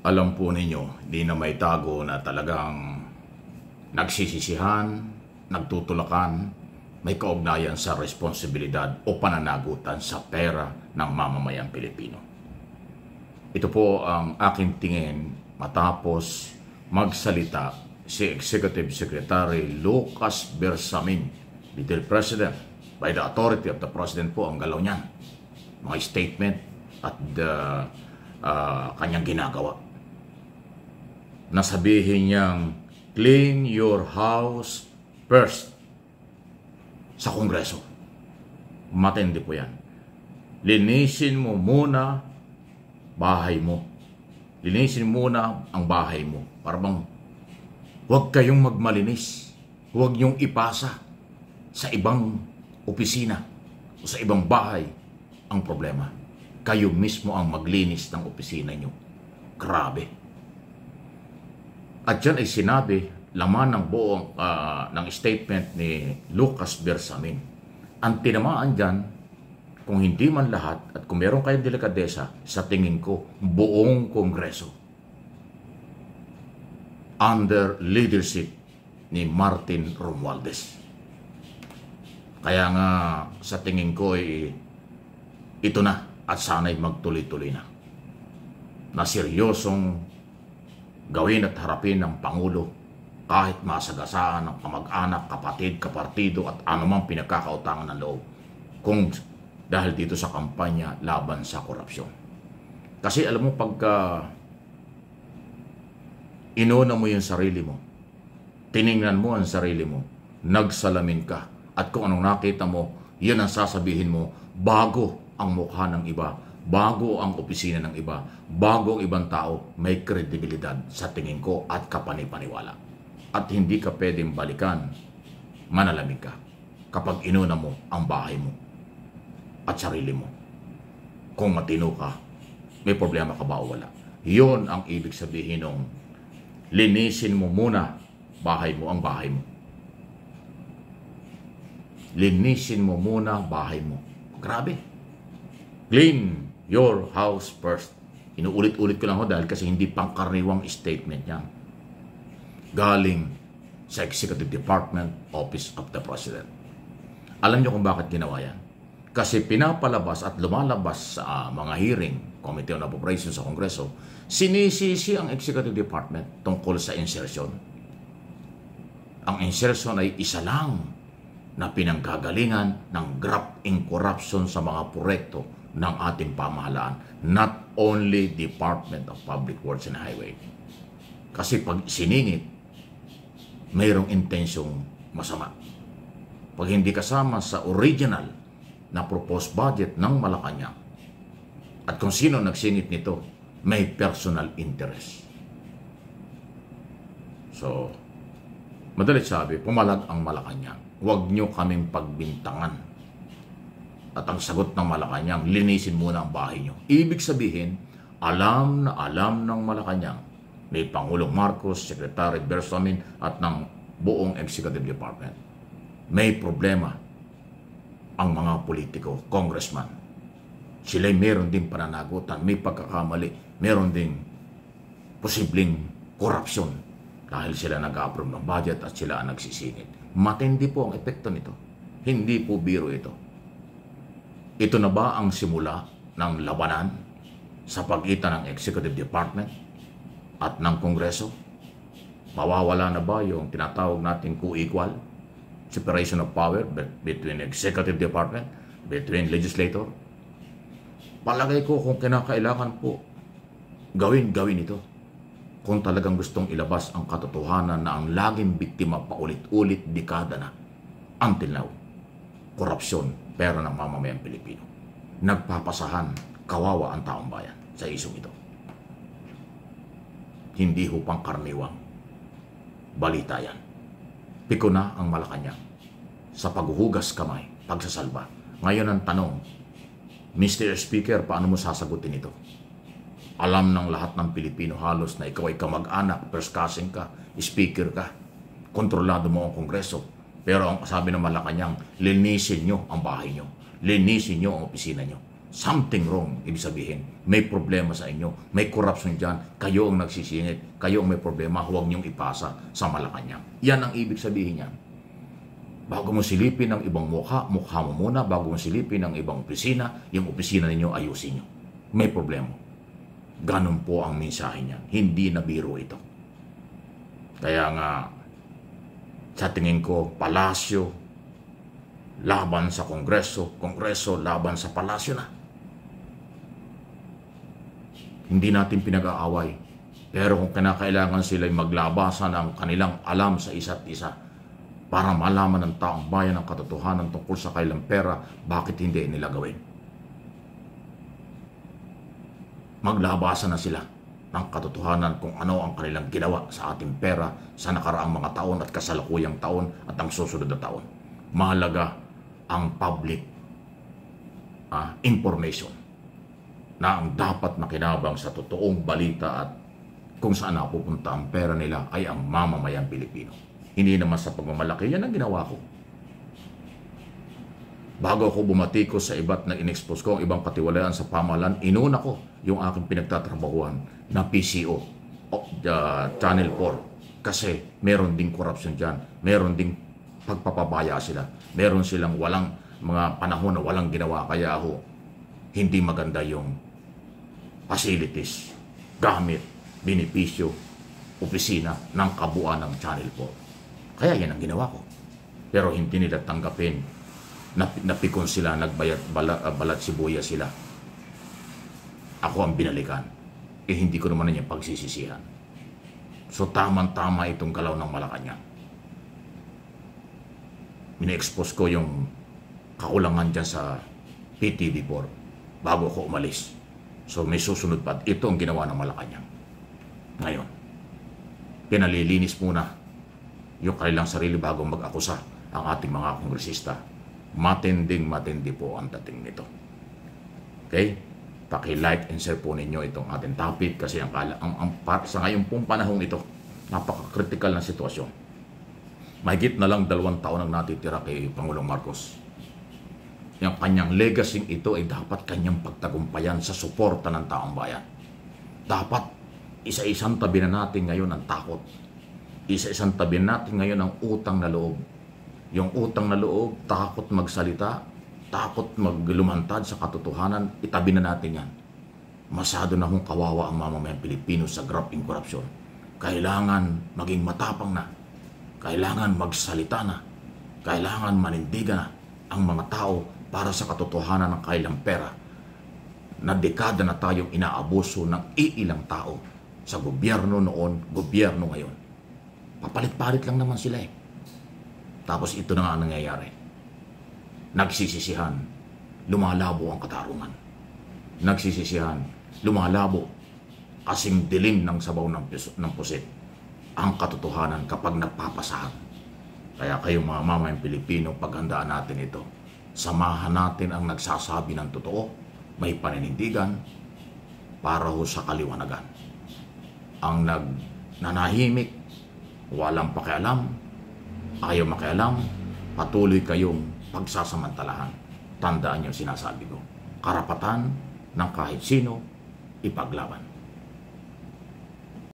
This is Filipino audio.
Alam po ninyo, di na may tago na talagang nagsisisihan, nagtutulakan, may kaugnayan sa responsibilidad o pananagutan sa pera ng mamamayang Pilipino. Ito po ang aking tingin matapos magsalita si Executive Secretary Lucas Bersamin, Little President, by the authority of the President po ang galaw niyan, mga statement at kanyang ginagawa. Nasabihin niyang, clean your house first sa Kongreso. Matindi po yan. Linisin mo muna bahay mo. Linisin muna ang bahay mo. Para bang huwag kayong magmalinis. Huwag niyong ipasa sa ibang opisina o sa ibang bahay ang problema. Kayo mismo ang maglinis ng opisina niyo. Grabe. At yan ay sinabi, laman ng buong ng statement ni Lucas Bersamin. Ang tinamaan dyan, kung hindi man lahat, at kung meron kayong delikadesa, sa tingin ko, buong Kongreso. Under leadership ni Martin Romualdez. Kaya nga, sa tingin ko, ito na, at sana'y magtuloy-tuloy na. Na seryosong gawin at harapin ng Pangulo kahit masagasaan ng kamag-anak, kapatid, kapartido at anumang pinagkakautangan ng loob kung dahil dito sa kampanya laban sa korupsyon. Kasi alam mo, pagka inuna mo yung sarili mo, tiningnan mo ang sarili mo, nagsalamin ka, at kung anong nakita mo, yan ang sasabihin mo bago ang mukha ng iba, bago ang opisina ng iba, bago ang ibang tao, may kredibilidad sa tingin ko at kapanipaniwala. At hindi ka pwedeng balikan, manalamig ka kapag inuna mo ang bahay mo at sarili mo. Kung matino ka, may problema ka ba o wala? Yun ang ibig sabihin ng linisin mo muna bahay mo, ang bahay mo. Linisin mo muna bahay mo. Grabe. Clean your house first. Inuulit-ulit ko lang ho dahil kasi hindi pangkaraniwang statement yan. Galing sa Executive Department, Office of the President. Alam niyo kung bakit ginawa yan? Kasi pinapalabas at lumalabas sa mga hearing, Committee on Appropriations sa Kongreso, sinisisi ang Executive Department tungkol sa insertion. Ang insertion ay isa lang na pinanggagalingan ng graft in corruption sa mga proyekto ng ating pamahalaan, not only Department of Public Works and Highway. Kasi pag siningit, mayroong intensyong masama. Pag hindi kasama sa original na proposed budget ng Malacanang, at kung sino nagsingit nito, may personal interest. So, madalit sabi, pumalag ang Malacanang. Huwag nyo kaming pagbintangan. At ang sagot ng Malacanang, linisin muna ang bahay nyo. Ibig sabihin, alam na alam ng Malacanang, ni Pangulong Marcos, Secretary Bersamin, at ng buong Executive Department. May problema ang mga politiko, congressman. Sila'y meron din pananagutan, may pagkakamali, meron din posibleng korupsyon dahil sila nag-approve ng budget at sila ang nagsisingit. Matindi po ang epekto nito. Hindi po biro ito. Ito na ba ang simula ng labanan sa pagitan ng Executive Department at ng Kongreso? Mawawala na ba yung tinatawag nating co-equal separation of power between Executive Department, between legislator? Palagay ko kung kinakailangan po gawin ito. Kung talagang gustong ilabas ang katotohanan na ang laging biktima paulit-ulit dekada na until now, korupsyon, pera ng mamamayang Pilipino. Nagpapasahan, kawawa ang taong bayan sa isyong ito. Hindi ho pang karniwang balita yan. Piko na ang Malacanang sa paghuhugas kamay, pagsasalba. Ngayon ang tanong, Mr. Speaker, paano mo sasagutin ito? Alam ng lahat ng Pilipino halos na ikaw ay kamag-anak, first cousin ka, speaker ka, kontrolado mo ang Kongreso. Pero ang sabi ng Malacanang, linisin nyo ang bahay nyo. Linisin nyo ang opisina nyo. something wrong. Ibig sabihin, may problema sa inyo, may corruption dyan, kayo ang nagsisingit, kayo ang may problema, huwag niyong ipasa sa Malacanang. Yan ang ibig sabihin niyan. Bago mo silipin ang ibang mukha mo muna. Bago mo silipin ang ibang opisina, yung opisina ninyo ayusin nyo. May problema. Ganun po ang mensahe niyan. Hindi na biro ito. Kaya nga, sa tingin ko, palasyo laban sa Kongreso, Kongreso laban sa palasyo na. Hindi natin pinag-aaway. Pero kung kinakailangan sila'y maglabasan ng kanilang alam sa isa't isa para malaman ng taong bayan ang katotohanan tungkol sa kanilang pera, bakit hindi nila gawin? Maglabasan na sila ng katotohanan kung ano ang kanilang ginawa sa ating pera sa nakaraang mga taon at kasalukuyang taon at ang susunod na taon. Mahalaga ang public information na ang dapat makinabang sa totoong balita at kung saan napupunta ang pera nila ay ang mamamayang Pilipino. Hindi naman sa pagmamalaki. Yan ang ginawa ko. Bago ako bumatikos sa iba't na inexpose ko ang ibang katiwalayan sa pamahalaan, inuna ko yung aking pinagtatrabahuan na PCO, Channel 4. Kasi meron ding corruption dyan. Meron ding pagpapabaya sila. Meron silang walang mga panahon na walang ginawa. Kaya ako, hindi maganda yung facilities, gamit, benepisyo, opisina ng kabuuan ng Channel 4. Kaya yan ang ginawa ko. Pero hindi nila tanggapin. Napikon sila, nagbayat balat sibuyas sila. Ako ang binalikan. Hindi ko naman yung pagsisisihan. So tamang-tama itong galaw ng Malacanang. Mini-expose ko yung kakulangan dyan sa PTV4 bago ko umalis. So may susunod pa. Ito ang ginawa ng Malacanang. Ngayon, pinalilinis muna yung kanilang sarili bago mag-akusa ang ating mga kongresista. Matindi po ang dating nito. Okay? Paki-like and share po ninyo itong ating topic kasi sa ngayong pong panahong ito, napaka-critical na sitwasyon. Mahigit na lang 2 taon ang natitira kay Pangulong Marcos. Yung kanyang legacy ito ay dapat kanyang pagtagumpayan sa suporta ng taong bayan. Dapat isa-isang tabi na natin ngayon ang takot. Isa-isang tabi natin ngayon ang utang na loob. Yung utang na loob, takot magsalita, takot maglumantad sa katotohanan, itabi na natin yan. Masyado na kung kawawa ang mamamayang Pilipino sa graft in corruption. Kailangan maging matapang na. Kailangan magsalita na. Kailangan manindigan na ang mga tao para sa katotohanan ng kailang pera. Na dekada na tayong inaabuso ng iilang tao sa gobyerno noon, gobyerno ngayon. Papalit-palit lang naman sila eh. Tapos ito na nga ang nangyayari. Nagsisisihan, lumalabo ang katarungan. Nagsisisihan, lumalabo, kasing dilim ng sabaw ng pusit ang katotohanan kapag nagpapasahan. Kaya kayong mga mamayang Pilipino, paghandaan natin ito. Samahan natin ang nagsasabi ng totoo, may paninindigan, para ho sa kaliwanagan. Ang nanahimik, walang pakialam, ayaw makialam, patuloy kayong pagsasamantalahan. Tandaan niyo sinasabi ko. Karapatan ng kahit sino, ipaglaban.